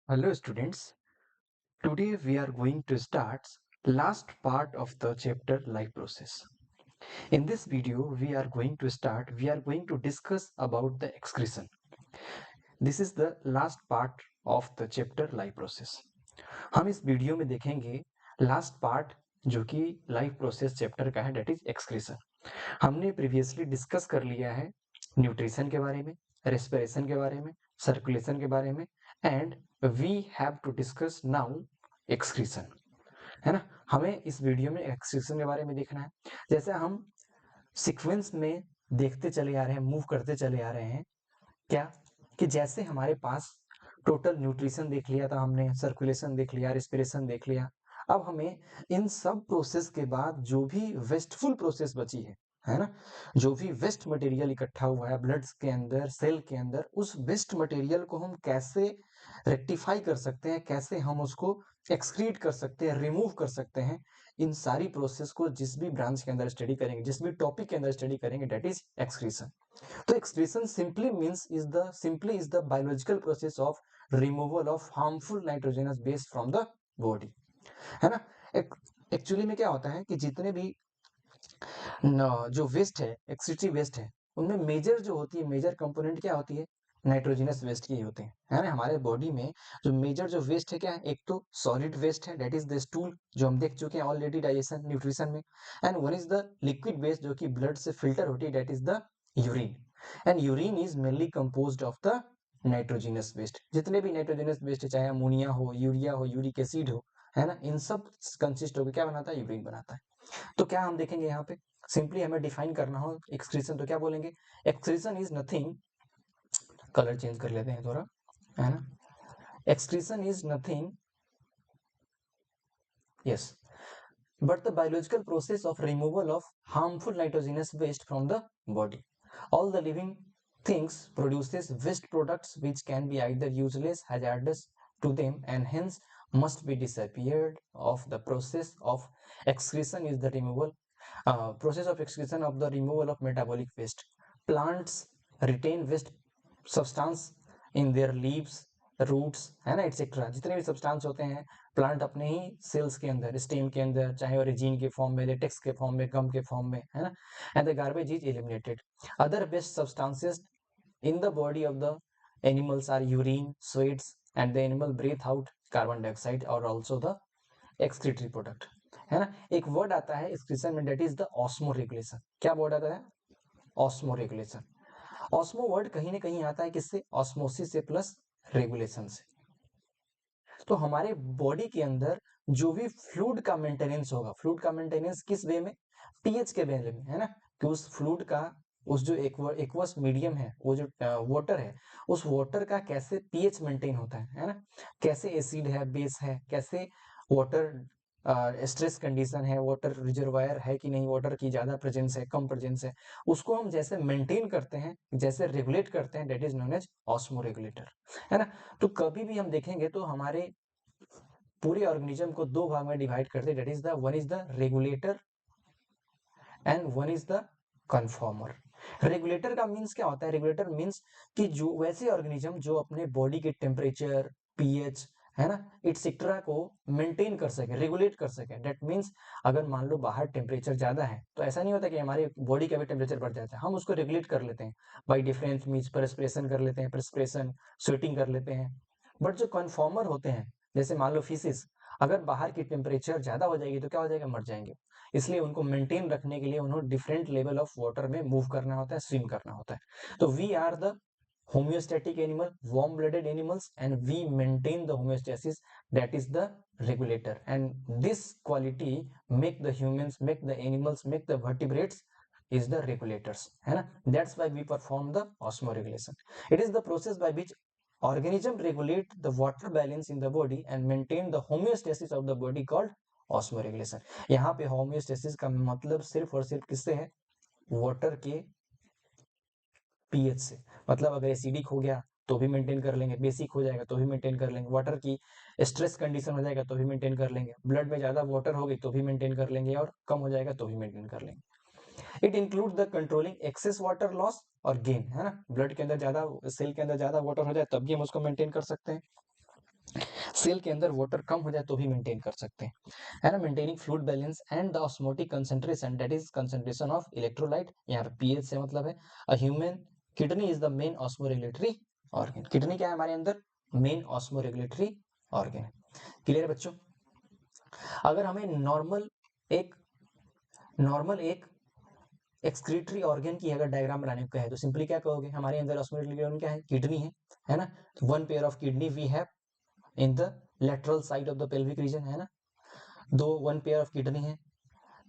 Hello students, today we are going to start last part of the chapter life process. In this video we are going to discuss about the excretion. This is the last part of the chapter life process. हम इस video में देखेंगे last part जो कि life process chapter का है, that is excretion. हमने previously discuss कर लिया है न्यूट्रिशन के बारे में, रेस्पिरेशन के बारे में, सर्कुलेशन के बारे में, and we have to discuss now excretion, है ना। हमें इस वीडियो में एक्सक्रीशन के बारे में देखना है। जैसे हम सीक्वेंस में देखते चले आ रहे हैं, मूव करते चले आ रहे हैं, क्या कि जैसे हमारे पास टोटल न्यूट्रिशन देख लिया था हमने, सर्कुलेशन देख लिया, रेस्पिरेशन देख लिया। अब हमें इन सब प्रोसेस के बाद जो भी वेस्टफुल प्रोसेस बची है ना, जो भी वेस्ट मटेरियल इकट्ठा हुआ है ब्लड के अंदर, सेल के अंदर, उस वेस्ट मटेरियल को हम कैसे रेक्टिफाई कर सकते हैं, कैसे हम उसको एक्सक्रीट कर सकते हैं, रिमूव कर सकते हैं। इन सारी प्रोसेस को जिस भी ब्रांच के अंदर स्टडी करेंगे, जिस भी टॉपिक के अंदर स्टडी करेंगे, डेट इज एक्सक्रीशन। तो excretion simply is the biological process of removal of harmful nitrogenous base from the body, है ना। एक्चुअली में क्या होता है कि जितने भी जो वेस्ट है, एक्सक्रीटिव वेस्ट है, उनमें मेजर जो होती है, मेजर कंपोनेंट क्या होती है, नाइट्रोजनस वेस्ट की होते हैं, है ना। हमारे बॉडी में जो मेजर जो वेस्ट है क्या है, एक तो सॉलिड वेस्ट है, डेट इज द स्टूल, जो हम देख चुके हैं ऑलरेडी डाइजेशन न्यूट्रिशन में, and one is the liquid waste जो कि ब्लड से फिल्टर होती है, that is the urine. And urine is mainly composed of the nitrogenous waste. जितने भी नाइट्रोजनस वेस्ट है, चाहे अमोनिया हो, यूरिया हो, यूरिक एसिड हो, है ना, इन सब कंसिस्ट होकर क्या बनाता है, यूरिन बनाता है। तो क्या हम देखेंगे यहाँ पे, सिंपली हमें डिफाइन करना हो एक्सक्रीशन, तो क्या बोलेंगे, excretion is nothing, colour change कर लेते हैं थोड़ा, है ना। Excretion is nothing, yes, but the biological process of removal of harmful nitrogenous waste from the body. All the living things produces waste products which can be either useless, hazardous to them, and hence must be disappeared. Of the process of excretion is the process of excretion of the removal of metabolic waste. Plants retain waste substance in their leaves, roots, है ना, etcetera. जितने भी substance होते हैं plant अपने ही sales के अंदर, stem के अंदर, चाहे वो रेजिन के फॉर्म में, लेटेक्स के फॉर्म में, गम के फॉर्म में, है ना, and the garbage is eliminated. Other best substances in the body of the animals are urine, sweats, and the animal breathe out carbon dioxide or also the excretory product, है ना। एक word आता है excretion में, that is the osmoregulation. क्या word आता है, osmo regulation. Osmo word कहीं ना कहीं आता है किससे, ऑस्मोसिस से प्लस रेगुलेशन से। तो हमारे बॉडी के अंदर जो भी फ्लूइड का मेंटेनेंस होगा, फ्लूइड का मेंटेनेंस किस वे में, पीएच के वे में, है ना, कि उस फ्लूइड का, उस जो एक्वस मीडियम है, वो जो वाटर है, उस वाटर का कैसे पीएच मेंटेन होता है ना, कैसे एसिड है, बेस है, कैसे वाटर स्ट्रेस कंडीशन है, वाटर रिजर्वायर है कि नहीं, वाटर की ज्यादा प्रेजेंस है, कम प्रेजेंस है, उसको हम जैसे मेंटेन करते हैं, जैसे रेगुलेट करते हैं, that is known as osmoregulator, है ना। तो कभी भी हम देखेंगे तो हमारे पूरे ऑर्गेनिज्म को दो भाग में डिवाइड करते हैं, that is the one is the regulator and one is the conformer. Regulator का मींस क्या होता है, रेगुलेटर मींस कि जो वैसे ऑर्गेनिज्म जो अपने बॉडी के टेम्परेचर, पीएच, है ना, इट्सेट्रा को मेंटेन कर सके, रेगुलेट कर सके। दैट मींस अगर मान लो बाहर टेम्परेचर ज्यादा है तो ऐसा नहीं होता कि हमारी बॉडी का भी टेम्परेचर बढ़ जाता है, हम उसको रेगुलेट कर लेते हैं बाई डिफरेंट मीन्स, परस्पिरेशन कर लेते हैं, परस्पिरेशन, स्वेटिंग कर लेते हैं। बट जो कन्फॉर्मर होते हैं, जैसे मान लो फिशिस, अगर बाहर की टेम्परेचर ज्यादा हो जाएगी तो क्या हो जाएगा, मर जाएंगे। इसलिए उनको मेंटेन रखने के लिए उन्हें डिफरेंट लेवल ऑफ वाटर में मूव करना होता है, स्विम करना होता है। तो we are the homeostatic animal, warm blooded animals, and we maintain the homeostasis, that is the regulator, and this quality make the humans, make the animals, make the vertebrates is the regulators, है ना। that's why we perform the osmoregulation. It is the process by which organism regulate the water balance in the body and maintain the homeostasis of the body called osmoregulation. यहाँ पे homeostasis का मतलब सिर्फ और सिर्फ किससे है, वाटर के पीएच से। मतलब अगर एसिडिक हो गया तो भी मेंटेन कर लेंगे, बेसिक हो जाएगा तो भी मेंटेन कर लेंगे, वाटर की स्ट्रेस कंडीशन हो जाएगा तो भी मेंटेन कर लेंगे, ब्लड में ज्यादा वाटर हो गई तो भी मेंटेन कर लेंगे, और कम हो जाएगा तो भी मेंटेन कर लेंगे। It include the controlling excess water loss और गेन, है ना। ब्लड के अंदर ज्यादा, सेल के अंदर ज्यादा वाटर हो जाए तब भी हम उसको मेंटेन कर सकते हैं, सेल के अंदर वाटर कम हो जाए तो भी मेंटेन कर सकते हैं, है ना। Maintaining fluid balance and the osmotic concentration, that is concentration of electrolyte, यहाँ पे पीएच से मतलब है। A human kidney is the main ऑस्मोरेगुलेटरी organ. Kidney क्या है हमारे अंदर? Main ऑस्मोरेगुलेटरी organ. क्लियर बच्चों? अगर हमें नॉर्मल एक एक्सक्रीटरी ऑर्गन की अगर डायग्राम बनाने को कहे तो सिंपली क्या कहोगे? हमारे अंदर ऑस्मोरेगुलेटरी ऑर्गन क्या है? किडनी है ना। One pair of kidney we have in the lateral side of the pelvic region, है ना। वन पेयर ऑफ किडनी है।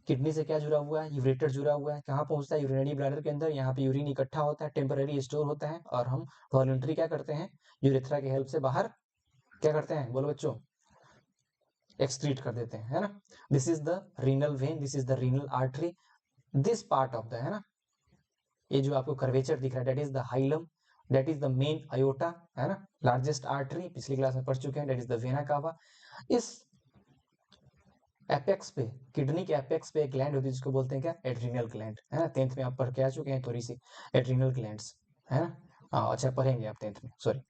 किडनी से क्या जुड़ा हुआ है? यूरेटर जुड़ा हुआ है। कहाँ पहुंचता है? यूरिनरी ब्लैडर के अंदर। यहाँ पे यूरिन इकट्ठा होता है, टेम्पररी स्टोर होता है, और हम वॉलंटरी क्या करते हैं? यूरेथ्रा की हेल्प से बाहर क्या करते हैं? बोलो बच्चों, एक्सक्रीट कर देते हैं, है ना। This is the renal vein, this is the renal artery, this part of the, है ना, ये जो आपको कर्वेचर दिख रहा है, that is the hilum, that is the main aorta, है ना, लार्जेस्ट आर्टरी, पिछली क्लास में पढ़ चुके हैं, that is the vena cava. इस एपेक्स पे, किडनी के एपेक्स पे एक ग्लैंड होती है जिसको बोलते हैं क्या? एड्रीनल ग्लैंड, है ना। 10th में आप पढ़ के आ चुके हैं थोड़ी सी एड्रीनल ग्लैंड्स, है ना। अच्छा पढ़ेंगे आप 10th में, sorry.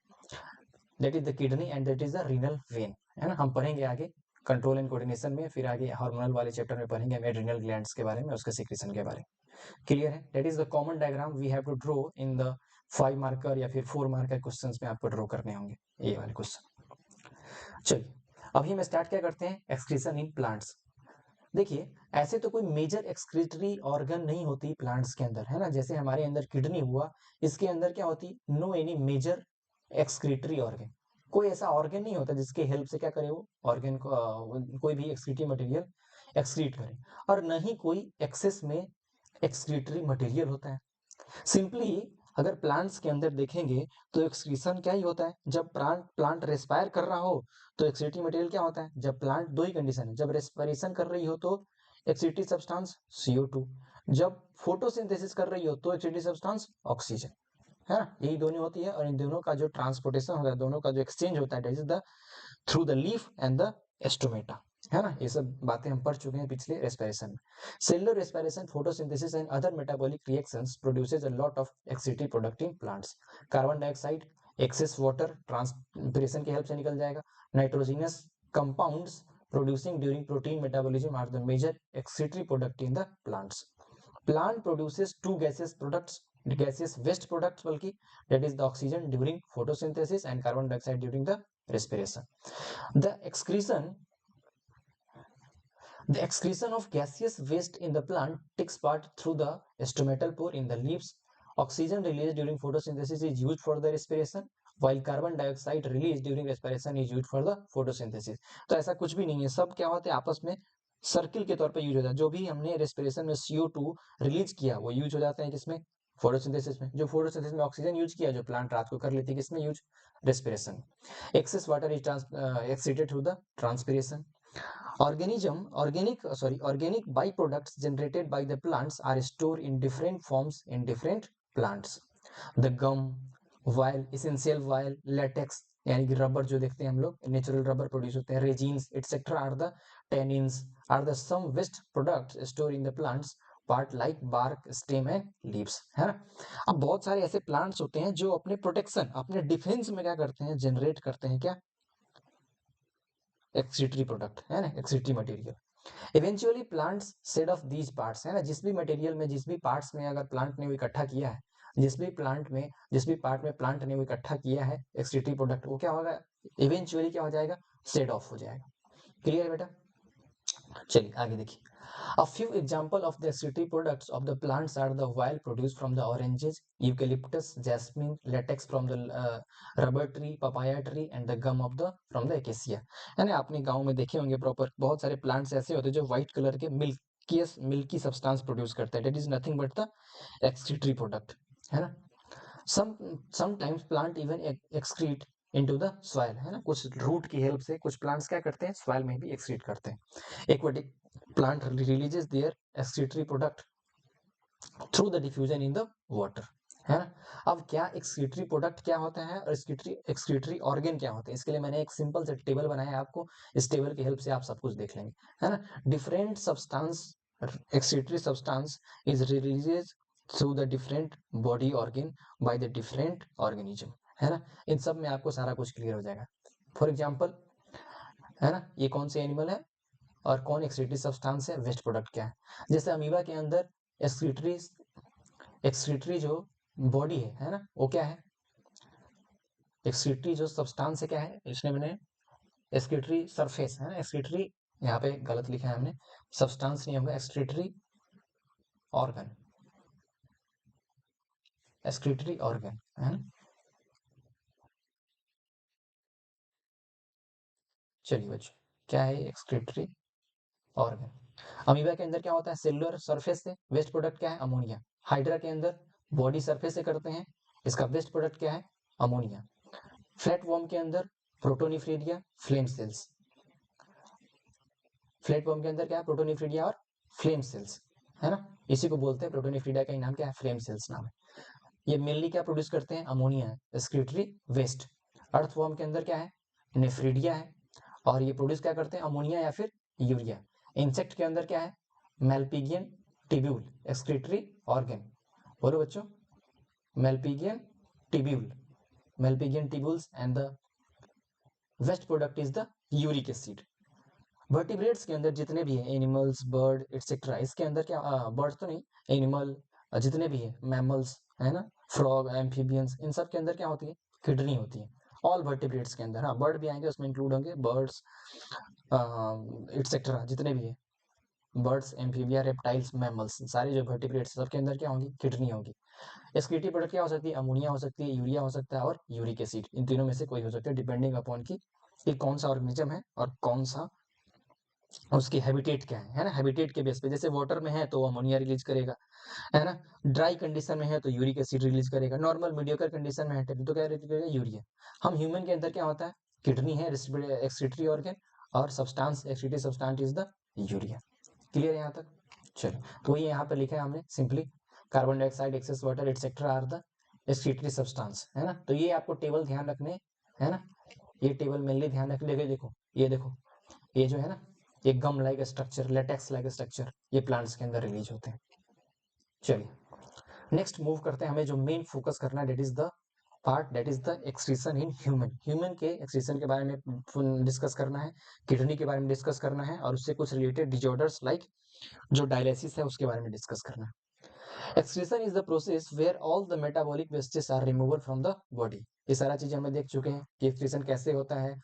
That is the kidney and that is the renal when, है ना। हम पढ़ेंगे आगे कंट्रोल एंड कोऑर्डिनेशन में, फिर आगे हार्मोनल वाले चैप्टर में पढ़ेंगे हम एड्रीनल ग्लैंड्स के बारे में, उसके सीक्रेशन के बारे में। क्लियर है? That is the common diagram we have to draw in the 5 marker या फिर 4 मार्कर क्वेश्चंस में आपको ड्रॉ करने होंगे ये वाले क्वेश्चन। चलिए अभी हम स्टार्ट क्या करते हैं? Excretion in plants. देखिए ऐसे तो कोई मेजर एक्सक्रीटरी ऑर्गन नहीं होती प्लांट्स के अंदर, है ना। जैसे हमारे अंदर किडनी हुआ, इसके अंदर क्या होती? No any major excretory organ. कोई ऐसा ऑर्गन नहीं होता जिसके हेल्प से क्या करे वो ऑर्गन को कोई भी एक्सक्रीटरी मटेरियल एक्सक्रीट करे, और न ही कोई एक्सेस में एक्सक्रीटरी मटेरियल होता है। सिंपली अगर प्लांट्स के अंदर देखेंगे तो एक्सक्रीशन क्या ही होता है? जब प्लांट रेस्पायर कर रहा हो तो एक्सक्रीटरी मटेरियल क्या होता है? जब प्लांट, दो ही कंडीशन है, जब रेस्पिरेशन कर रही हो तो एक्सक्रीटरी सब्सटेंस CO2, जब फोटोसिंथेसिस कर रही हो तो एक्सक्रीटरी सब्सटेंस ऑक्सीजन, है ना। यही दोनों होती है, और इन दोनों का जो ट्रांसपोर्टेशन होता है, दोनों का जो एक्सचेंज होता है, that is the through the leaf and the stomata, है ना। ये सब बातें हम पढ़ चुके हैं पिछले रेस्पिरेशन में। Cellular respiration, photosynthesis and other metabolic reactions produces a lot of excretory product in plants. Carbon dioxide, excess water transpiration की हेल्प से निकल जाएगा। Nitrogenous compounds producing during protein metabolism are the major excretory product in the plants. Plant produces two gaseous products, gaseous waste products bulky, that is the oxygen during photosynthesis and carbon dioxide during the respiration. The excretion the excretion of gaseous waste in the plant takes part through the stomatal pore in the leaves. Oxygen released during photosynthesis is used for the respiration, while carbon dioxide released during respiration is used for the photosynthesis. तो ऐसा कुछ भी नहीं है, सब क्या होते हैं आपस में सर्किल के तौर पे यूज होता है। जो भी हमने रेस्पिरेशन में CO2 रिलीज किया वो यूज हो जाता है किसमें? फोटोसिंथेसिस में। जो फोटोसिंथेसिस में ऑक्सीजन यूज किया, जो प्लांट रात को कर लेती है, किसमें use? Respiration. Excess water is excited through the transpiration. Organic byproducts generated by the plants are stored in different forms in different plants. The gum, while essential while latex, यानी कि रबर जो देखते हैं हम लोग, नेचुरल रबर प्रोड्यूस होते हैं, resins etcetera are the tannins are the some waste products store in the plants part like bark, stem and leaves, है ना। अब बहुत सारे ऐसे प्लांट्स होते हैं जो अपने प्रोटेक्शन, अपने डिफेंस में क्या करते हैं? जनरेट करते हैं क्या? एक्सक्रीटरी प्रोडक्ट, है ना, excretory material. Eventually plants said of these parts, है ना, जिस भी मटेरियल में, जिस भी पार्ट्स में अगर प्लांट ने वो इकट्ठा किया है, जिस भी पार्ट में प्लांट ने वो इकट्ठा किया है एक्सक्रीटरी प्रोडक्ट, वो क्या होगा? इवेंचुअली क्या हो जाएगा? सेड ऑफ हो जाएगा। क्लियर बेटा? चलिए आगे देखिए। A few examples of the excretory products of the plants are the oil produced from the oranges, eucalyptus, jasmine, latex from the rubber tree, papaya tree, and the gum of the from the acacia. यानी आपने गांव में देखे होंगे proper, बहुत सारे plants ऐसे होते हैं जो व्हाइट कलर के मिल्की सब्सटेंस प्रोड्यूस करते हैं, that is nothing but the excretory product, है ना। Sometimes plant even excrete into the soil, है ना। कुछ रूट की हेल्प से कुछ प्लांट्स क्या करते हैं? सॉइल में भी एक्सक्रीट करते हैं। Aquatic plant releases their excretory product through the diffusion in the water, है ना। अब क्या एक्सक्रीटरी प्रोडक्ट क्या होता है और एक्सक्रीटरी ऑर्गन क्या होते हैं, इसके लिए मैंने एक सिंपल से टेबल बनाया है आपको, इस टेबल की हेल्प से आप सब कुछ देख लेंगे, है ना। Different substance, excretory substance is releases through the different body organ by the different organism, है ना। इन सब में आपको सारा कुछ क्लियर हो जाएगा। फॉर एग्जाम्पल है ना, ये कौन से एनिमल है और कौन एक्सक्रीटरी सब्सटेंस है, वेस्ट प्रोडक्ट क्या है। जैसे अमीबा के अंदर एक्सक्रीटरी एक्सक्रीटरी जो बॉडी है ना, वो क्या है, एक्सक्रीटरी जो सब्सटेंस है क्या है, इसने मैंने एक्सक्रीटरी सरफेस है ना, एक्सक्रीटरी यहाँ पे गलत लिखा है हमने, सब्सटेंस नहीं होगा, एक्सक्रीटरी ऑर्गन, एक्सक्रीटरी ऑर्गन है ना। चलिए बच्चों, क्या है एक्सक्रीटरी ऑर्गन। अमीबा के अंदर क्या होता है, सेलुलर सरफेस से वेस्ट प्रोडक्ट क्या है, अमोनिया। हाइड्रा के अंदर बॉडी सरफेस से करते हैं, इसका वेस्ट प्रोडक्ट क्या है, अमोनिया। फ्लैट वॉर्म के अंदर प्रोटोनिफ्रीडिया, फ्लेम सेल्स। फ्लैट वॉर्म के अंदर क्या है, प्रोटोनिफ्रीडिया और फ्लेम सेल्स, है ना। इसी को बोलते हैं, प्रोटोनिफ्रीडिया का ही नाम क्या है, फ्लेम सेल्स नाम है। ये मेनली क्या प्रोड्यूस करते हैं, अमोनिया है, एक्सक्रीटरी वेस्ट। अर्थ वॉर्म के अंदर क्या है, नेफ्रीडिया है, और ये प्रोड्यूस क्या करते हैं, अमोनिया या फिर यूरिया। इंसेक्ट के अंदर क्या है, मेलपिगियन टिब्यूल, एक्सक्रीटरी ऑर्गन। बोलो बच्चों, Malpighian tubule, Malpighian tubules and the waste product is the uric acid. Vertebrates के अंदर जितने भी है, एनिमल्स, बर्ड एटसेट्रा, इसके अंदर क्या, बर्ड्स तो नहीं, एनिमल जितने भी है, मैमल्स है ना, फ्रॉग, एम्फीबियंस, इन सब के अंदर क्या होती है, किडनी होती है। ऑल वर्टिब्रेट्स के अंदर, हाँ बर्ड भी आएंगे उसमें इंक्लूड होंगे, बर्ड्स एटसेट्रा जितने भी है, बर्ड्स, एम्फीबिया, रेप्टाइल्स, मैमल्स, सारे जो वर्टिब्रेट्स सबके अंदर क्या होंगी, किडनी होगी। एक्सक्रीटिव प्रोडक्ट क्या हो सकती है, अमोनिया हो सकती है, यूरिया हो सकता है और यूरिक एसिड, इन तीनों में से कोई हो सकता है, डिपेंडिंग अपॉन की ये कौन सा ऑर्गेनिज्म है और कौन सा उसकी हैबिटेट क्या है ना। हैबिटेट के बेस पे, जैसे वाटर में है तो अमोनिया रिलीज करेगा, है ना। ड्राई कंडीशन में है तो यूरिक एसिड रिलीज करेगा, नॉर्मल मीडियोकर कंडीशन में है तो क्या रिलीज करेगा, यूरिया। हम ह्यूमन के अंदर क्या होता है, किडनी है, एक्सक्रीटरी ऑर्गन, और substance, excretory substance is the urea. Clear है यहाँ तक। चलो, तो ये यहाँ पे लिखा है हमने simply, carbon dioxide, excess water etcetera are the excretory substance, है ना। तो ये आपको टेबल ध्यान रखने, है ना, ये टेबल मेनली ध्यान रखने लगे। देखो ये देखो, ये जो है ना, ये gum like structure, latex like structure, ये प्लांट्स के अंदर रिलीज होते हैं। चलिए नेक्स्ट मूव करते हैं, हमें जो मेन फोकस करना है, that is the part that is the excretion in human. Human के एक्सक्रीशन के बारे में डिस्कस करना है, किडनी के बारे में डिस्कस करना है, और उससे कुछ रिलेटेड डिजॉर्डर्स लाइक जो डायलिसिस है उसके बारे में डिस्कस करना है। Excretion is the process where all the metabolic wastage are removal from the body. ये सारा चीजें हमें देख चुके हैं कि एक्सक्रीशन कैसे होता है,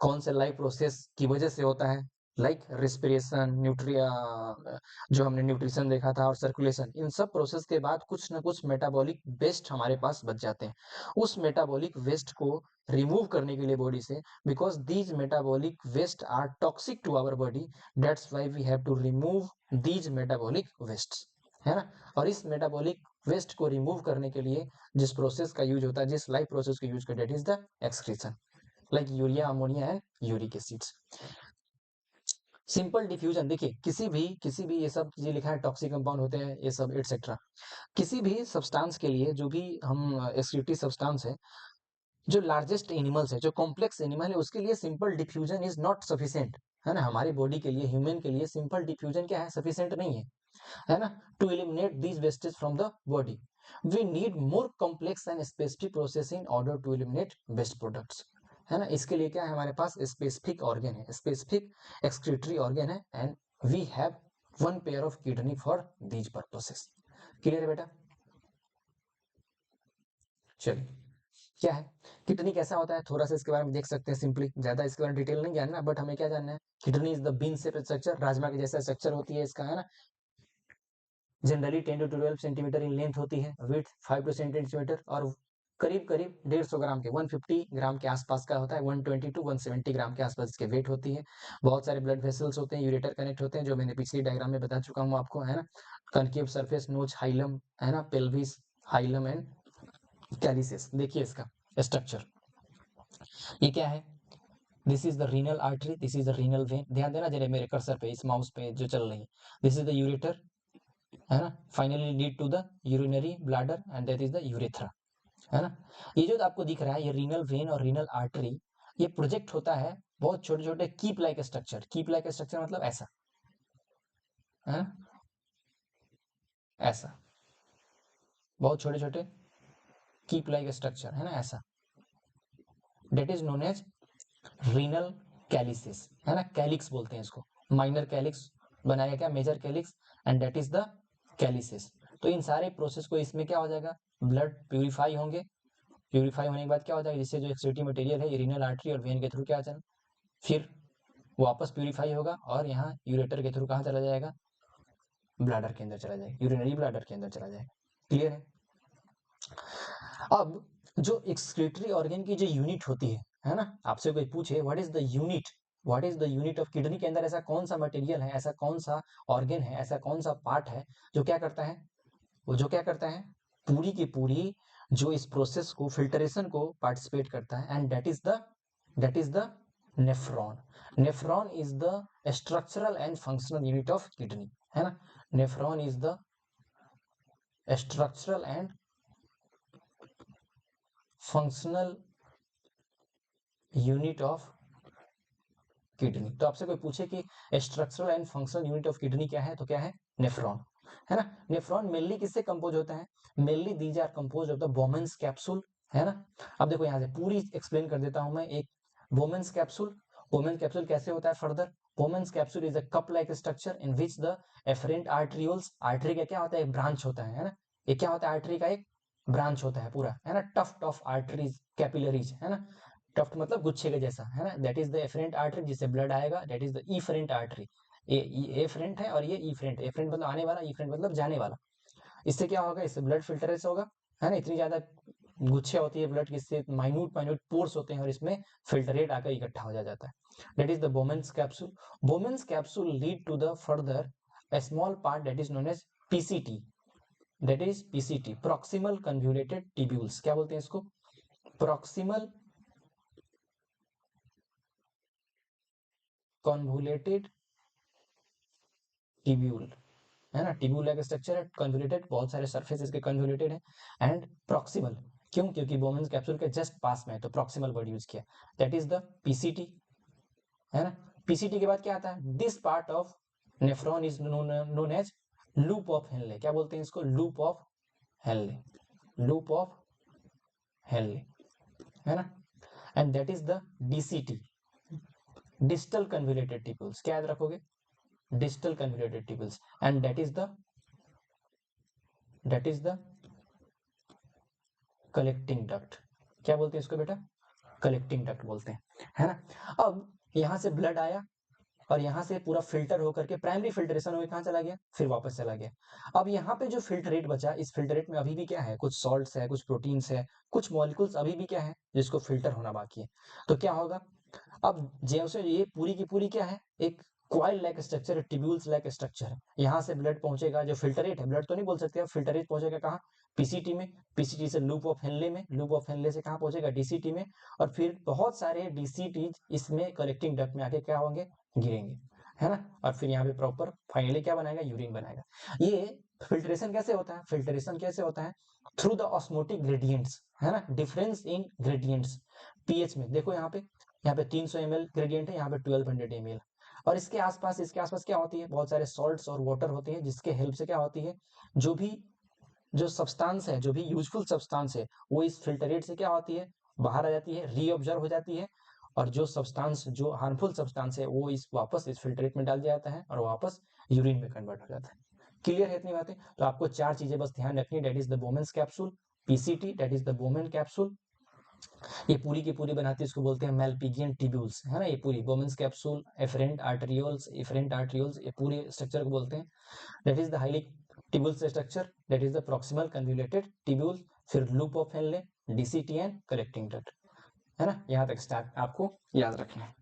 कौन से लाइफ प्रोसेस की वजह से होता है, लाइक रिस्पिरेशन, न्यूट्रिया, जो हमने न्यूट्रिशन देखा था, और सर्कुलेशन। इन सब प्रोसेस के बाद कुछ ना कुछ मेटाबॉलिक वेस्ट हमारे पास बच जाते हैं। उस मेटाबॉलिक वेस्ट को रिमूव करने के लिए बॉडी से, because these metabolic waste are toxic to our body, that's why we have to remove these metabolic waste, है ना। और इस मेटाबॉलिक वेस्ट को रिमूव करने के लिए जिस प्रोसेस का यूज होता है, जिस लाइफ प्रोसेस का यूज करते हैं, is the excretion, like urea, ammonia and uric acids. Simple diffusion, देखिए किसी भी ये सब चीजें लिखा है, टॉक्सिक कंपाउंड होते हैं ये सब एटसेट्रा, किसी भी सब्सटेंस के लिए जो भी हम एक्सक्रीटरी सब्सटेंस है, जो लार्जेस्ट एनिमल्स है, जो कॉम्प्लेक्स एनिमल है, उसके लिए simple diffusion is not sufficient, है ना। हमारी बॉडी के लिए, ह्यूमन के लिए सिंपल डिफ्यूजन क्या है, सफिशिएंट नहीं है ना, to eliminate these wastage from the body. We need more complex and specific process in order to eliminate waste products, है ना। इसके लिए क्या है, हमारे पास स्पेसिफिक ऑर्गन है, स्पेसिफिक एक्सक्रीटरी ऑर्गन है, and we have one pair of kidney for these purposes. Clear है बेटा। चलिए, क्या है किडनी, कैसा होता है, थोड़ा सा इसके बारे में देख सकते हैं सिंपली, ज्यादा इसके बारे में डिटेल नहीं जानना, बट हमें क्या जानना है, kidney is the bean shape structure, rajma के जैसा स्ट्रक्चर होती है इसका, है ना। Generally 10 to 12 centimetre in length होती है, विड्थ 5 to 7 सेंटीमीटर, और करीब करीब 150 ग्राम के, 150 ग्राम के आसपास का होता है, 120 to 170 ग्राम के आसपास इसके वेट होती है। बहुत सारे ब्लड वेसल्स होते हैं, यूरेटर कनेक्ट होते हैं, जो मैंने पिछली डायग्राम में बता चुका हूँ आपको, है ना। कनकेव सरफेस, नोज, हाइलम, है ना, पेल्विस, हाइलम एंड कैलिसेस। देखिए इसका स्ट्रक्चर, ये क्या है, this is the renal artery, this is the renal when, ध्यान देना जरा मेरे कर्सर पे, इस माउस पे जो चल रही है, दिस इज द यूरेटर, है ना, finally lead to the urinary bladder and that is the urethra, है ना। ये जो आपको दिख रहा है, ये रीनल वेन और रीनल आर्टरी, ये प्रोजेक्ट होता है बहुत छोटे छोटे कीप लाइक स्ट्रक्चर, कीप लाइक स्ट्रक्चर मतलब ऐसा, है ना, ऐसा, बहुत छोटे छोटे कीप लाइक स्ट्रक्चर, है ना, ऐसा, that is known as renal calyces, है ना, कैलिक्स बोलते हैं इसको, माइनर कैलिक्स बनाएगा क्या, major calyx, and that is the calyces. तो इन सारे प्रोसेस को इसमें क्या हो जाएगा, ब्लड प्यूरिफाई होंगे, प्यूरिफाई होने के बाद क्या हो जाएगा, जिससे जो एक्सक्रीटरी मटेरियल है यूरिनल आर्टरी और वेन के थ्रू क्या चला, फिर वापस प्यूरिफाई होगा और यहाँ यूरेटर के थ्रू कहाँ चला जाएगा, ब्लैडर के अंदर चला जाएगा, यूरिनरी ब्लैडर के अंदर चला जाएगा। क्लियर है। अब जो एक्सक्रीटरी ऑर्गन की जो यूनिट होती है ना, आपसे कोई पूछे what is the unit, what is the unit of kidney के अंदर ऐसा कौन सा मटेरियल है, ऐसा कौन सा ऑर्गन है, ऐसा कौन सा पार्ट है जो क्या करता है, वो जो क्या करता है, पूरी की पूरी जो इस प्रोसेस को फिल्टरेशन को पार्टिसिपेट करता है, and that is the nephron. Nephron is the structural and functional unit of kidney, है ना, nephron is the structural and functional unit of kidney. तो आपसे कोई पूछे कि structural and functional unit of kidney क्या है, तो क्या है, नेफ्रॉन, है ना। नेफ्रॉन मेनली किससे कंपोज होता है, mainly these are compose of the Bowman's capsule, है ना। अब देखो यहाँ से पूरी एक्सप्लेन कर देता हूं मैं, एक बोमेन्स कैप्सूल, बोमेन्स कैप्सूल कैसे होता है further, Bowman's capsule is a cup like structure in which the afferent arterioles, artery का क्या होता है, एक ब्रांच होता है ना, ये क्या होता है, आर्टरी का एक ब्रांच होता है पूरा, है ना, टफ्ट ऑफ आर्टरीज कैपिलरीज, है ना, टफ्ट मतलब गुच्छे के जैसा, है ना, that is the afferent artery, जिससे ब्लड आएगा, that is the efferent artery. Efferent है और ये इफरेंट, एफरेंट मतलब आने वाला, इफरेंट मतलब जाने वाला। इससे क्या होगा, इससे ब्लड फिल्टरेस होगा, है ना, इतनी ज्यादा गुच्छे होती है ब्लड की, इससे माइन्यूट माइन्यूट पोर्स होते हैं और इसमें फिल्टरेट आकर इकट्ठा हो जाता है, that is the Bowman's capsule. Bowman's capsule lead to the further a small part that is known as PCT, that is PCT, proximal convoluted tubules, क्या बोलते हैं इसको, proximal convoluted tubule, है ना, टिब्यूल लाइक स्ट्रक्चर है, convoluted, बहुत सारे surface इसके कन्वोल्यूटेड है, एंड प्रॉक्सिमल, क्यों, क्योंकि बोमेन्स कैप्सूल के जस्ट पास में है तो प्रॉक्सिमल वर्ड यूज किया, दैट इज द पीसीटी, है ना। पीसीटी के बाद क्या आता है, this part of nephron is known as loop of Henley, क्या बोलते हैं इसको, loop of Henley, loop of Henley, है ना, and that is the DCT, distal convoluted tubules, क्या याद रखोगे, distal convoluted tubules, and that is the collecting duct, क्या बोलते हैं इसको बेटा, कलेक्टिंग डक्ट बोलते हैं, है ना। अब यहां से ब्लड आया और यहाँ से पूरा फिल्टर होकर के प्राइमरी फिल्ट्रेशन होकर कहाँ चला गया, फिर वापस चला गया। अब यहाँ पे जो फिल्ट्रेट बचा, इस फिल्ट्रेट में अभी भी क्या है, कुछ सॉल्ट्स है, कुछ प्रोटीन्स है, कुछ मॉलिक्यूल्स अभी भी क्या है जिसको फिल्टर होना बाकी है। तो क्या होगा, अब जैसे ये पूरी की पूरी क्या है, एक क्वाइल लाइक स्ट्रक्चर है, ट्यूब्यूल्स लाइक स्ट्रक्चर है, यहाँ से ब्लड पहुंचेगा, जो फिल्टरेट है, ब्लड तो नहीं बोल सकते, फिल्टरेट पहुंचेगा कहाँ, पीसीटी में, पीसीटी से लूप ऑफ हेनले में, लूप ऑफ हेनले से कहाँ पहुंचेगा, डीसीटी में, और फिर बहुत सारे डीसीटी इसमें कलेक्टिंग डक्ट में आके क्या होंगे, गिरेंगे, है ना, और फिर यहाँ पे प्रॉपर फाइनली क्या बनाएगा, यूरिन बनाएगा। ये फिल्ट्रेशन कैसे होता है, फिल्ट्रेशन कैसे होता है, थ्रू द ऑस्मोटिक ग्रेडियंट्स, है ना, डिफरेंस इन ग्रेडियंट्स पीएच में, देखो यहाँ पे 300 ml ग्रेडियंट है, यहाँ पे 1200 ml, और इसके आसपास क्या होती है, बहुत सारे सॉल्ट्स और वाटर होती है, जिसके हेल्प से क्या होती है, जो भी जो सब्सटेंस है, जो भी यूजफुल सब्सटेंस है, वो इस फिल्टरेट से क्या होती है, बाहर आ जाती है, रीऑब्जर्व हो जाती है, और जो सब्सटेंस, जो हार्मफुल सब्सटेंस है, वो वापस इस फिल्टरेट में डाल दिया जाता है और वापस यूरिन में कन्वर्ट हो जाता है। क्लियर है इतनी बातें, तो आपको 4 चीजें बस ध्यान रखनी, that is the Bowman's capsule, PCT, that is the Bowman capsule, ये पूरी की पूरी बनाती है, इसको बोलते हैं मेल्पिगियन ट्यूब्यूल्स, है ना, ये पूरी बोमेन्स कैप्सूल, एफरेंट आर्टरियोल्स, ये पूरे स्ट्रक्चर को बोलते हैं, that is the highly tubules structure, that is the proximal convoluted tubule, फिर loop of Henle, DCT and collecting duct, है ना, यहाँ तक स्टार्ट आपको याद रखना है।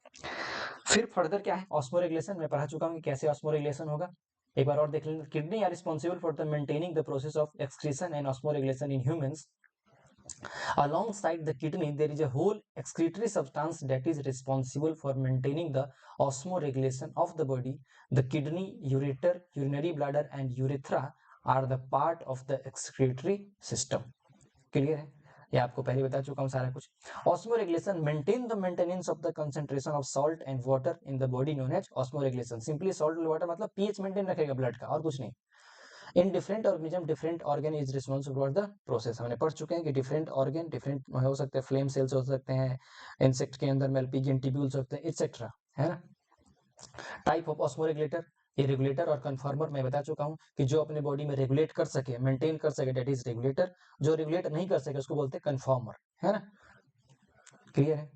फिर फर्दर क्या है, ऑस्मोरेगुलेशन, मैं पढ़ा चुका हूँ कि कैसे ऑस्मोरेगुलेशन होगा, एक बार और देख लेंगे। Kidney are responsible for the maintaining the process of excretion and osmoregulation in humans. Alongside the kidney, there is a whole excretory substance that is responsible for maintaining the osmoregulation of the body. The kidney, ureter, urinary bladder, and urethra are the part of the excretory system. Clear है? ये आपको पहले बता चुका हूँ सारा कुछ। Osmoregulation maintain the maintenance of the concentration of salt and water in the body known as osmoregulation. Simply salt and water मतलब pH maintain रखेगा blood का और कुछ नहीं. In different organism different organ is responsible for the process. हमने पढ़ चुके हैं कि डिफरेंट ऑर्गन डिफरेंट हो सकते हैं, फ्लेम सेल्स हो सकते हैं, इंसेक्ट के अंदर मेलपिजियन ट्यूब्यूल्स होते हैं, एटसेट्रा, है ना। टाइप ऑफ ऑस्मोरेगुलेटर, ये रेगुलेटर और कन्फर्मर मैं बता चुका हूं कि जो अपने बॉडी में रेगुलेट कर सके, मेंटेन कर सके, दैट इज रेगुलेटर। जो रेगुलेट नहीं कर सके उसको बोलते हैं कन्फर्मर, है ना। क्लियर है।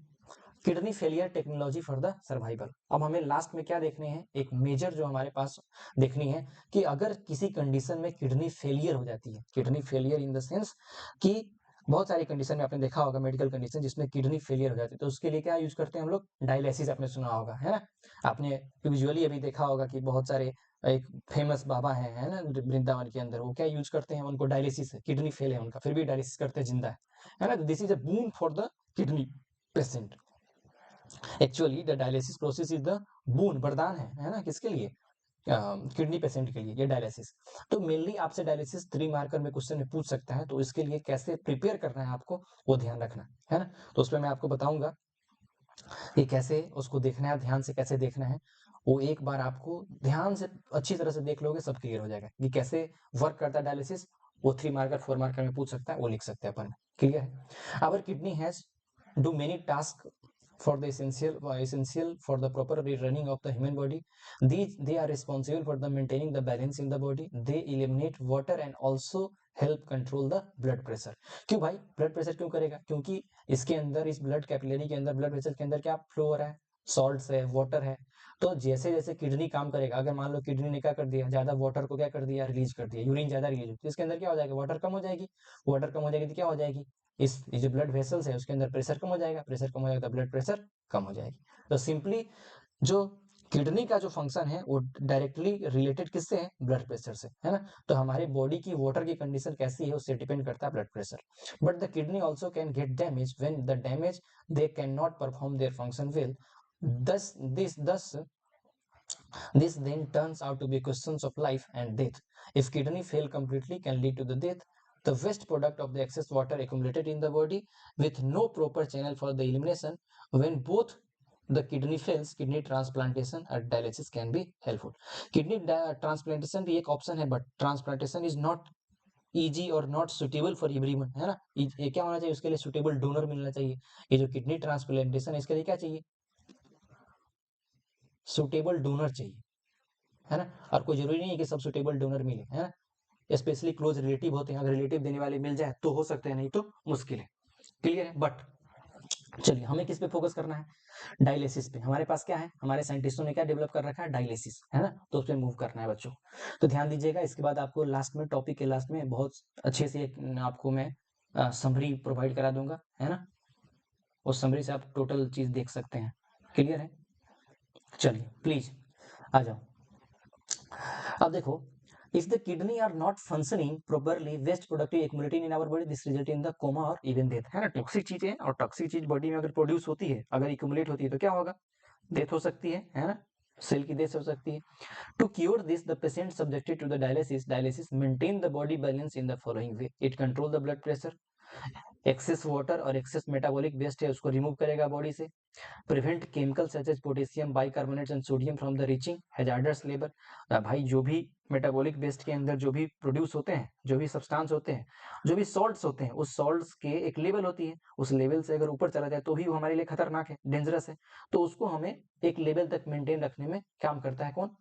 Kidney failure technology for the survival. अब हमें लास्ट में क्या देखने हैं, एक मेजर जो हमारे पास देखनी है कि अगर किसी कंडीशन में किडनी फेलियर हो जाती है, kidney failure in the sense कि बहुत सारी कंडीशन में आपने देखा होगा, मेडिकल कंडीशन जिसमें किडनी फेलियर हो जाती है, तो उसके लिए क्या यूज करते हैं हम लोग, डायलिसिस। आपने सुना होगा, है ना। आपने यूजुअली अभी देखा होगा कि बहुत सारे एक फेमस बाबा है ना, वृंदावन के अंदर, वो क्या यूज करते हैं, उनको डायलिसिस है, किडनी फेल है उनका, फिर भी डायलिसिस करते हैं, जिंदा है ना। This is a boon for the kidney patient. Actually the dialysis process is the boon, वरदान है ना, किसके लिए, किडनी पेशेंट के लिए ये डायलिसिस। तो मेनली आपसे डायलिसिस 3 मार्कर में क्वेश्चन में पूछ सकता है, तो इसके लिए कैसे प्रिपेयर करना है आपको, वो ध्यान रखना है ना। तो उसमें मैं आपको बताऊंगा कि कैसे उसको देखना है, ध्यान से कैसे देखना है। वो एक बार आपको ध्यान से अच्छी तरह से देख लोगे, सब क्लियर हो जाएगा कि कैसे वर्क करता है डायलिसिस। वो 3 मार्कर 4 मार्कर में पूछ सकता है, वो लिख सकते हैं अपन। क्लियर है। Our kidney has do many tasks for the essential for the proper running of the human body. They are responsible for the maintaining the balance in the body. They eliminate water and also help control the blood pressure. क्यों भाई blood pressure क्यों करेगा, क्योंकि इसके अंदर, इस blood capillary के अंदर, ब्लड वेसल के अंदर क्या फ्लो हो रहा है, सॉल्ट्स है, वाटर है। तो जैसे जैसे किडनी काम करेगा, अगर मान लो किडनी ने क्या कर दिया, ज्यादा वाटर को क्या कर दिया, रिलीज कर दिया, यूरिन ज्यादा रिलीज, तो इसके अंदर क्या हो जाएगा, वाटर कम हो जाएगी। वाटर कम हो जाएगी तो क्या हो जाएगी, इस जो ब्लड वेसल्स है उसके अंदर प्रेशर कम हो जाएगा, प्रेशर कम हो जाएगा तो ब्लड प्रेशर कम हो जाएगी। तो सिंपली जो किडनी का जो फंक्शन है वो डायरेक्टली रिलेटेड किससे है, ब्लड प्रेशर से, है ना। तो हमारी बॉडी की वाटर की कंडीशन कैसी है उससे डिपेंड करता है blood pressure. But the kidney also can get damage, when the damage they can not perform their function well. Thus, this then turns out to be questions of life and death. If kidney fail completely can lead to the death. The waste product of the excess water accumulated in the body with no proper channel for the elimination. When both the kidney fails, kidney transplantation or dialysis can be helpful. Kidney transplantation भी एक option है, but transplantation is not easy और not suitable for everyone, है ना। ये क्या होना चाहिए, उसके लिए suitable donor मिलना चाहिए। ये जो किडनी ट्रांसप्लांटेशन है इसके लिए क्या चाहिए, सुटेबल डोनर चाहिए, है ना। और कोई जरूरी नहीं है कि सब सुटेबल डोनर मिले, है ना। स्पेशली क्लोज रिलेटिव होते हैं, अगर रिलेटिव देने वाले मिल जाए तो हो सकते हैं, नहीं तो मुश्किल है। क्लियर है। बट चलिए हमें किस पे फोकस करना है, डायलिसिस पे। हमारे पास क्या है, हमारे साइंटिस्टों ने क्या डेवलप कर रखा है, डायलिसिस, है ना। तो उस पे मूव करना है बच्चों। तो ध्यान दीजिएगा, इसके बाद आपको लास्ट में, टॉपिक के लास्ट में बहुत अच्छे से आपको मैं समरी प्रोवाइड करा दूंगा, है ना। उस समरी से आप टोटल चीज देख सकते हैं। क्लियर है। चलिए प्लीज आ जाओ। अब देखो, if the kidney are not functioning properly, waste product accumulating in our body, this result in the coma or even death, है ना। टॉक्सिक चीजें, और टॉक्सिक चीज बॉडी में अगर प्रोड्यूस होती है, अगर एक्यूमुलेट होती है तो क्या होगा, डेथ हो सकती है ना, सेल की डेथ हो सकती है। To cure this, the patient subjected to the dialysis maintain the body balance in the following way. It control the blood pressure, excess water और एक्सेस मेटाबॉलिक वेस्ट है उसको रिमूव करेगा बॉडी से, prevent chemical such as potassium bicarbonate and sodium from the reaching hazardous level. भाई जो भी metabolic waste के अंदर जो भी प्रोड्यूस होते हैं, जो भी सब्सटेंस होते हैं, जो भी सॉल्ट्स होते हैं, उस सॉल्ट्स के एक लेवल होती है, उस लेवल से अगर ऊपर चला जाए तो ही वो हमारे लिए खतरनाक है, डेंजरस है। तो उसको हमें एक लेवल तक मेंटेन रखने में काम करता है कौन,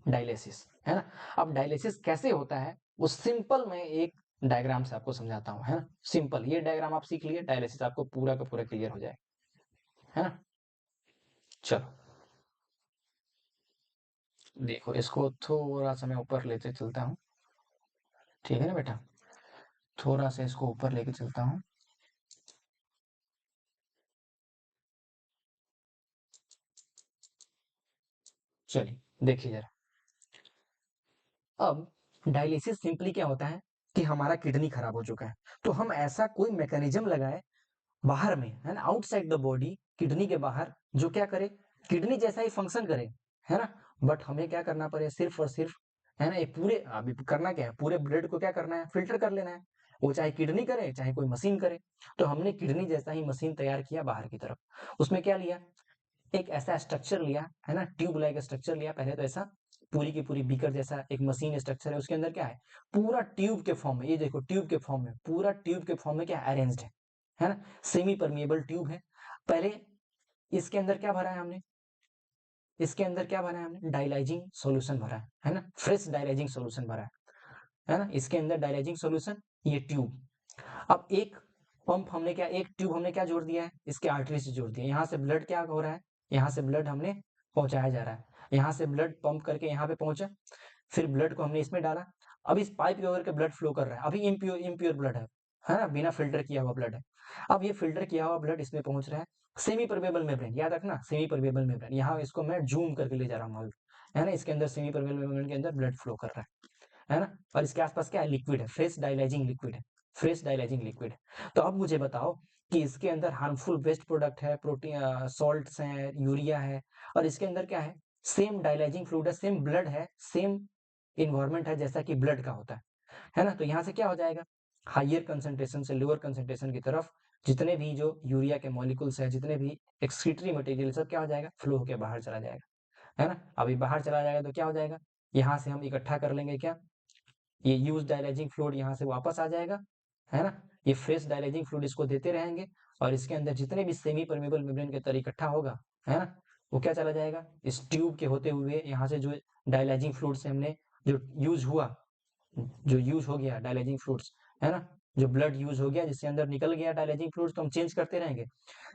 डायलिसिस, है ना। अब डायलिसिस कैसे होता है वो सिंपल मैं एक डायग्राम से आपको समझाता हूँ, है ना। सिंपल ये डायग्राम आप सीख लिए, डायलिसिस आपको पूरा का पूरा क्लियर हो जाए, है ना। चलो देखो, इसको थोड़ा सा मैं ऊपर लेते चलता हूँ, ठीक है ना बेटा। थोड़ा सा इसको ऊपर लेके चलता हूँ। चलिए देखिए जरा। अब डायलिसिस सिंपली क्या होता है कि हमारा किडनी खराब हो चुका है, तो हम ऐसा कोई मैकेनिज्म लगाए बाहर में, है ना, आउटसाइड द बॉडी, किडनी के बाहर, जो क्या करे, किडनी जैसा ही फंक्शन करे, है ना। बट हमें क्या करना पड़े, सिर्फ और सिर्फ, है ना, ये पूरे अभी करना क्या है, पूरे ब्लड को क्या करना है, फिल्टर कर लेना है। वो चाहे किडनी करे चाहे कोई मशीन करे। तो हमने किडनी जैसा ही मशीन तैयार किया बाहर की तरफ। उसमें क्या लिया, एक ऐसा स्ट्रक्चर लिया है ना, ट्यूब लाइक स्ट्रक्चर लिया, पहले तो ऐसा पूरी की पूरी बीकर जैसा एक मशीन स्ट्रक्चर है, उसके अंदर क्या है, पूरा ट्यूब के फॉर्म में, ये देखो ट्यूब के फॉर्म में, पूरा ट्यूब के फॉर्म में क्या अरेंज्ड है ना, सेमी परमिएबल ट्यूब है। पहले इसके अंदर क्या भरा है हमने, इसके अंदर क्या भरा है हमने, डाइलाइजिंग सॉल्यूशन भरा है ना, फ्रेश डाइलाइजिंग सॉल्यूशन भरा है ना, इसके अंदर डाइलाइजिंग सॉल्यूशन, ये ट्यूब। अब एक पंप हमने क्या, एक ट्यूब हमने क्या जोड़ दिया है, इसके आर्टरी से जोड़ दिया, यहाँ से ब्लड क्या हो रहा है, यहाँ से ब्लड हमने पहुंचाया जा रहा है, यहाँ से ब्लड पंप करके यहाँ पे पहुंचा, फिर ब्लड को हमने इसमें डाला, अब इस पाइप के होकर के ब्लड फ्लो कर रहा है, अभी इम्प्योर इम्प्योर ब्लड है ना, बिना फिल्टर किया हुआ ब्लड है। अब ये फिल्टर किया हुआ ब्लड इसमें पहुंच रहा है, सेमी परमेबल मेम्ब्रेन, याद रखना सेमी परमेबल मेम्ब्रेन, यहाँ इसको मैं जूम करके ले जा रहा हूँ, है ना, इसके अंदर सेमी परमेबल मेम्ब्रेन के अंदर ब्लड फ्लो कर रहा है ना, और इसके आसपास क्या है, लिक्विड है, फ्रेश डाइलाइजिंग लिक्विड है, फ्रेश डाइलाइजिंग लिक्विड है। तो अब मुझे बताओ कि इसके अंदर हार्मफुल वेस्ट प्रोडक्ट है, प्रोटीन सॉल्ट्स हैं, यूरिया है, और इसके अंदर क्या है, सेम डाइलाइजिंग फ्लूइड है, सेम ब्लड है, सेम इन्वायरमेंट है जैसा कि ब्लड का होता है ना, तो यहाँ से क्या हो जाएगा, हाइयर कंसंट्रेशन से लोअर कंसंट्रेशन की तरफ जितने भी जो यूरिया के मॉलिक्यूल्स है, जितने भी एक्सक्रीटरी मटेरियल सब क्या हो जाएगा, फ्लो होकर बाहर चला जाएगा, है ना। अभी बाहर चला जाएगा तो क्या हो जाएगा, यहाँ से हम इकट्ठा कर लेंगे क्या, ये यूज डायलाइजिंग फ्लूइड यहाँ से वापस आ जाएगा, है ना, ये फ्रेश डायलाइजिंग फ्लूइड इसको देते रहेंगे, और इसके अंदर जितने भी सेमी परमेबल मेम्ब्रेन के अंदर इकट्ठा होगा, है ना, वो क्या चला जाएगा, इस ट्यूब के होते हुए यहाँ से जो डायलाइजिंग फ्लूइड से हमने जो यूज हुआ, जो यूज हो गया डायलाइजिंग फ्लूइड्स, है ना, जो ब्लड यूज हो गया जिसके अंदर निकल गया डायलाइजिंग फ्लूइड्स, तो हम चेंज करते रहेंगे,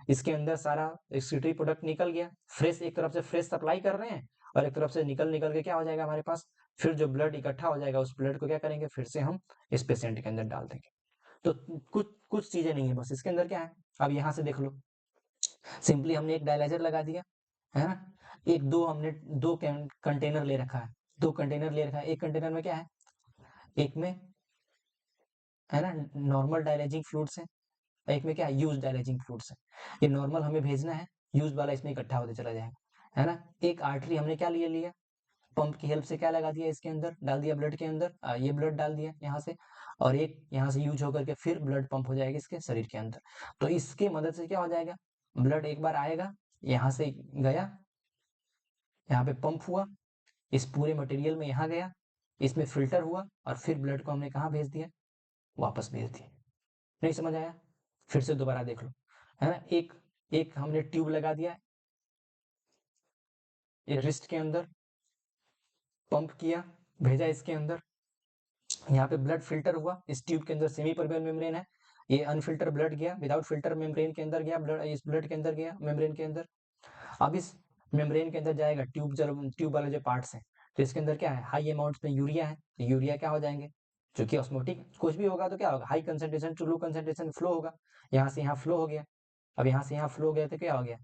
इसके अंदर सारा एक्सक्रीटरी प्रोडक्ट निकल गया, फ्रेश एक तरफ से फ्रेश सप्लाई कर रहे हैं, और एक तरफ से निकल निकल के क्या हो जाएगा हमारे पास, फिर जो ब्लड इकट्ठा हो जाएगा उस ब्लड को क्या करेंगे, फिर से हम इस पेशेंट के अंदर डाल देंगे। तो कुछ कुछ चीजें नहीं है, बस इसके अंदर क्या है, अब यहाँ से देख लो, सिंपली हमने एक डायलाइजर लगा दिया, है ना, एक दो हमने दो कंटेनर ले रखा है, दो कंटेनर ले रखा है, एक कंटेनर में क्या है, एक में है ना नॉर्मल डायलाइजिंग फ्लूइड्स है, एक में क्या है, यूज डायलाइजिंग फ्लूइड्स है, ये नॉर्मल हमें भेजना है, यूज वाला इसमें इकट्ठा होते चला जाएगा, है ना। एक आर्टरी हमने क्या लिए लिया, पंप की हेल्प से क्या लगा दिया, इसके अंदर डाल दिया ब्लड के अंदर, ये ब्लड डाल दिया यहाँ से, और एक यहाँ से यूज होकर के फिर ब्लड पंप हो जाएगा इसके शरीर के अंदर, तो इसके मदद से क्या हो जाएगा, ब्लड एक बार आएगा, यहाँ से गया, यहाँ पे पंप हुआ, इस पूरे मटेरियल में यहाँ गया, इसमें फिल्टर हुआ, और फिर ब्लड को हमने कहाँ भेज दिया, वापस भेज दिया। नहीं समझ आया, फिर से दोबारा देख लो, है ना, एक एक हमने ट्यूब लगा दिया, ये रिस्ट के अंदर पंप किया, भेजा इसके अंदर, यहाँ पे ब्लड फिल्टर हुआ, इस ट्यूब के अंदर सेमी परमेबल मेम्ब्रेन है, ये अनफिल्टर ब्लड गया, विदाउट फिल्टर मेम्ब्रेन के अंदर गया, ब्लड इस ब्लड के अंदर गया मेम्ब्रेन के अंदर, अब इस मेम्ब्रेन के अंदर जाएगा ट्यूब वाले जो पार्ट्स हैं, तो इसके अंदर क्या है, हाई अमाउंट में यूरिया है, तो यूरिया क्या हो जाएंगे, क्योंकि ऑस्मोटिक कुछ भी होगा तो क्या होगा, high concentration to low concentration flow होगा, यहाँ से यहाँ फ्लो हो गया, अब यहाँ से यहाँ फ्लो हो गया तो क्या हो गया,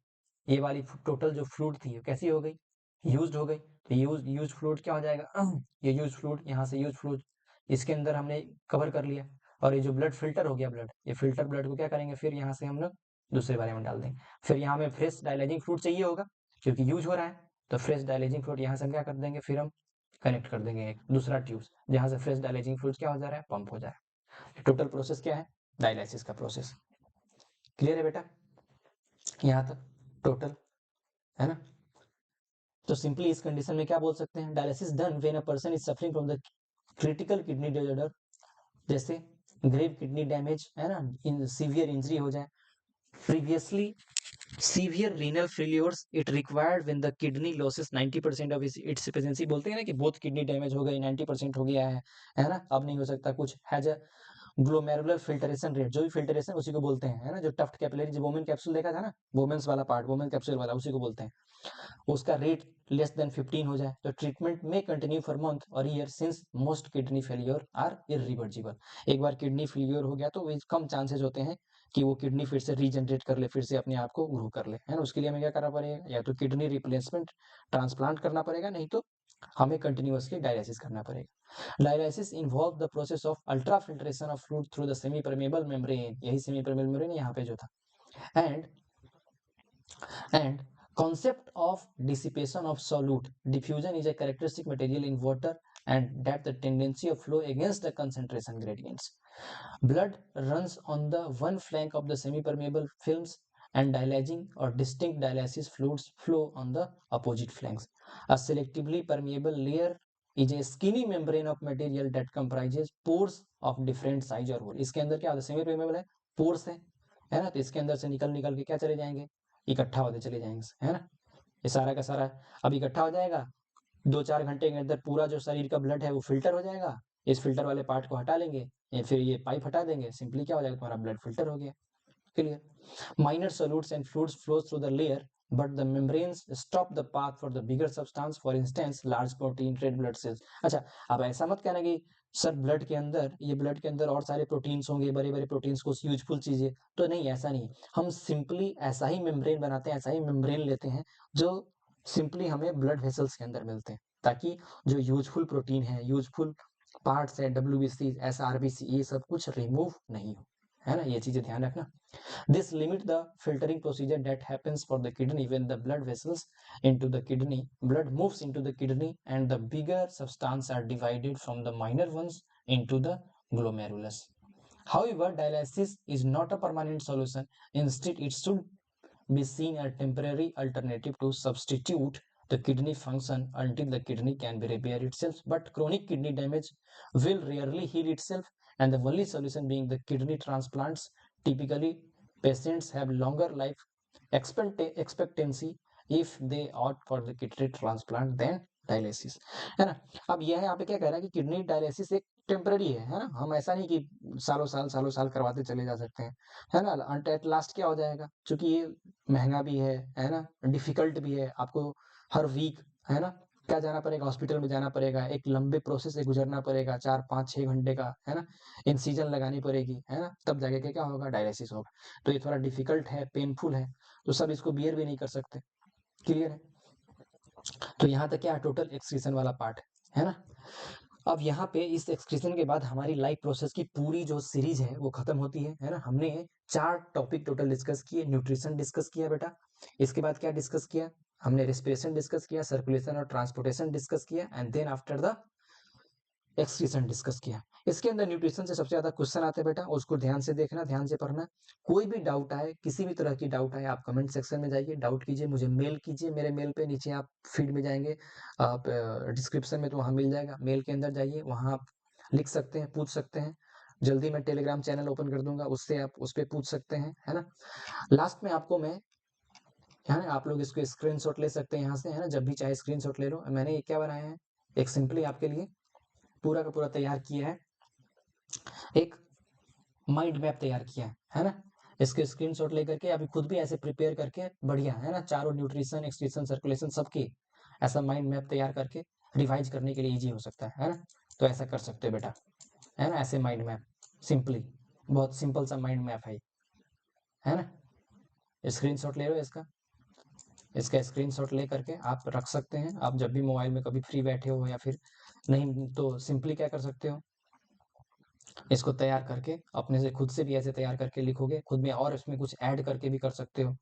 ये वाली टोटल जो फ्लूइड थी कैसी हो गई, यूज्ड हो गई, तो यूज फ्लूइड क्या हो जाएगा, ये यूज फ्लूइड, यहाँ से यूज फ्लूइड इसके अंदर हमने कवर कर लिया, और ये जो ब्लड फिल्टर हो गया ब्लड, ये फिल्टर ब्लड को क्या करेंगे, फिर यहाँ से हम लोग दूसरे बारे में डाल देंगे, फिर यहाँ में फ्रेश डायलाइजिंग फ्लूइड चाहिए होगा क्योंकि यूज हो रहा है, तो फ्रेश डायलाइजिंग फ्लूइड यहाँ से हम क्या कर देंगे, फिर हम कनेक्ट कर देंगे एक दूसरा ट्यूब, जहाँ से फ्रेश डायलाइजिंग फ्लूइड क्या हो जा रहा है, पंप हो जा रहा है। टोटल प्रोसेस क्या है, डायलिसिस का प्रोसेस, क्लियर है बेटा, यहाँ तक टोटल, है ना। तो सिंपली इस कंडीशन में क्या बोल सकते हैं, dialysis done when a person is suffering from the critical kidney disorder, जैसे ग्रेव किडनी डैमेज, है ना, इन सीवियर इंजरी हो जाए, previously severe renal failures it required when the kidney loses 90% of its efficiency, बोलते हैं ना कि बहुत किडनी डैमेज हो गई, 90% हो गया है ना, अब नहीं हो सकता कुछ, has a glomerular filtration rate, जो भी फिल्ट्रेशन उसी को बोलते हैं, है ना, जो टफ्ट कैपिलरी, जो वोमेन कैप्सूल देखा था ना, वोमेन्स वाला पार्ट, वोमेन कैप्सूल वाला, उसी को बोलते हैं, उसका रेट लेस देन 15 हो जाए तो ट्रीटमेंट में कंटिन्यू फॉर मंथ और year, since most kidney failure are irreversible, एक बार किडनी फेलियर हो गया तो कम चांसेस होते हैं कि वो किडनी फिर से रीजनरेट कर ले, फिर से अपने आप को ग्रो कर ले, है ना, उसके लिए हमें क्या करना पड़ेगा, या तो किडनी रिप्लेसमेंट ट्रांसप्लांट करना पड़ेगा, नहीं तो हमें कंटिन्यूअसली डायलिसिस करना पड़ेगा। Dialysis involve the process of ultra filtration of fluid through the semi permeable membrane, यही सेमी परमेबल मेम्ब्रेन यहाँ पे जो था, and concept of dissipation of solute diffusion is a characteristic material in water and that the tendency of flow against the concentration gradients. Blood runs on the one flank of the semi-permeable films and dialysing or distinct dialysis fluids flow on the opposite flanks. A selectively permeable layer is a skinny membrane of material that comprises pores of different size or hole. इसके अंदर क्या होता है, semi permeable है, pores है ना, तो इसके अंदर से निकल निकल के क्या चले जाएंगे, इकट्ठा होते चले जाएंगे, है ना, ये सारा का सारा अब इकट्ठा हो जाएगा। 2-4 घंटे के अंदर पूरा जो शरीर का ब्लड है वो फिल्टर हो जाएगा, इस फिल्टर वाले पार्ट को हटा लेंगे, फिर ये पाइप हटा देंगे, सिंपली क्या हो जाएगा, तुम्हारा ब्लड फिल्टर हो गया। Clear. Minor solutes and fluids flows through the layer, but the membranes stop the path for the bigger substance, for instance large protein, red blood cells. अच्छा, अब ऐसा मत कहना कि सर ब्लड के अंदर, ये ब्लड के अंदर और सारे प्रोटीन्स होंगे, बड़े बड़े प्रोटीन्स को यूजफुल चीजें, तो नहीं, ऐसा नहीं। हम सिंपली ऐसा ही मेम्ब्रेन बनाते हैं, ऐसा ही मेम्ब्रेन लेते हैं जो सिंपली हमें ब्लड वेसल्स के अंदर मिलते हैं, ताकि जो यूजफुल प्रोटीन है, यूजफुल पार्ट्स है, WBC, SRBC, ये सब कुछ रिमूव नहीं हो, है ना, ये चीजें ध्यान रखना। This limit the filtering procedure that happens for the kidney when the blood vessels into the kidney, blood moves into the kidney and the bigger substance are divided from the minor ones into the glomerulus. However, dialysis is not a permanent solution. Instead, it should be seen as a temporary alternative to substitute the kidney function until the kidney can be repaired itself. But chronic kidney damage will rarely heal itself, and the only solution being the kidney transplants. Typically, patients have longer life expectancy if they opt for the kidney transplant than dialysis, है ना। अब यह है यहाँ पे क्या कह रहा है कि किडनी डायलिसिस एक टेम्पररी है ना, हम ऐसा नहीं कि सालों साल करवाते चले जा सकते हैं, है ना। एट लास्ट क्या हो जाएगा, क्योंकि ये महंगा भी है ना, डिफिकल्ट भी है, आपको हर वीक, है ना, क्या जाना पड़ेगा, हॉस्पिटल में जाना पड़ेगा, एक लंबे प्रोसेस से गुजरना पड़ेगा, 4-5-6 घंटे का, है ना, इंसिजन लगानी पड़ेगी, है ना, तब जाके के क्या होगा, डायलिसिस होगा। तो ये थोड़ा डिफिकल्ट है, पेनफुल है, तो सब इसको बियर भी नहीं कर सकते। क्लियर है। तो यहाँ तक क्या टोटल एक्सक्रीशन वाला पार्ट है ना। अब यहाँ पे इस एक्सक्रीशन के बाद हमारी लाइफ प्रोसेस की पूरी जो सीरीज है वो खत्म होती है ना। हमने 4 टॉपिक टोटल डिस्कस किए। न्यूट्रिशन डिस्कस किया बेटा, इसके बाद क्या डिस्कस किया हमने, रेस्पिरेशन डिस्कस किया, सर्कुलेशन और ट्रांसपोर्टेशन डिस्कस किया, and then after the excretion discuss किया। इसके अंदर न्यूट्रिशन से सबसे ज्यादा क्वेश्चन आते हैं बेटा, उसको ध्यान से देखना, ध्यान से पढ़ना। कोई भी डाउट आए, किसी भी तरह की डाउट आए, आप कमेंट सेक्शन में जाइए, डाउट कीजिए, मुझे मेल कीजिए, मेरे मेल पे नीचे आप फीड में जाएंगे, आप डिस्क्रिप्शन में तो वहाँ मिल जाएगा, मेल के अंदर जाइए, वहाँ आप लिख सकते हैं, पूछ सकते हैं। जल्दी मैं टेलीग्राम चैनल ओपन कर दूंगा, उससे आप उस पर पूछ सकते हैं, है ना। लास्ट में आपको मैं, है ना, आप लोग इसको स्क्रीनशॉट ले सकते हैं यहाँ से, है ना, जब भी चाहे स्क्रीनशॉट ले लो। मैंने ये क्या बनाया है, एक सिंपली आपके लिए पूरा का पूरा तैयार किया है, एक माइंड मैप तैयार किया है ना। इसके स्क्रीनशॉट लेकर के अभी खुद भी ऐसे प्रिपेयर करके बढ़िया, है ना, चारों न्यूट्रिशन, एक्सक्रीशन, सर्कुलेशन सबके ऐसा माइंड मैप तैयार करके रिवाइज करने के लिए इजी हो सकता है ना। तो ऐसा कर सकते हो बेटा, है ना, ऐसे माइंड मैप सिंपली, बहुत सिंपल सा माइंड मैप है ना। स्क्रीनशॉट ले लो इसका स्क्रीनशॉट ले करके आप रख सकते हैं। आप जब भी मोबाइल में कभी फ्री बैठे हो या फिर नहीं, तो सिंपली क्या कर सकते हो, इसको तैयार करके अपने से खुद से भी ऐसे तैयार करके लिखोगे खुद में, और इसमें कुछ ऐड करके भी कर सकते हो,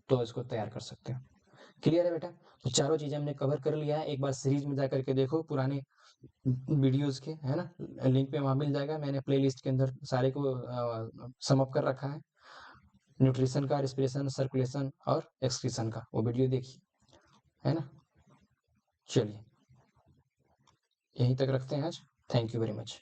तो इसको तैयार कर सकते हो। क्लियर है बेटा। तो चारों चीजें हमने कवर कर लिया है। एक बार सीरीज में जाकर के देखो पुराने वीडियोस के, है ना, लिंक पे वहां मिल जाएगा, मैंने प्लेलिस्ट के अंदर सारे को सम अप कर रखा है। न्यूट्रिशन का, रेस्पिरेशन, सर्कुलेशन और एक्सक्रीशन का वो वीडियो देखिए, है ना। चलिए यहीं तक रखते हैं आज। Thank you very much.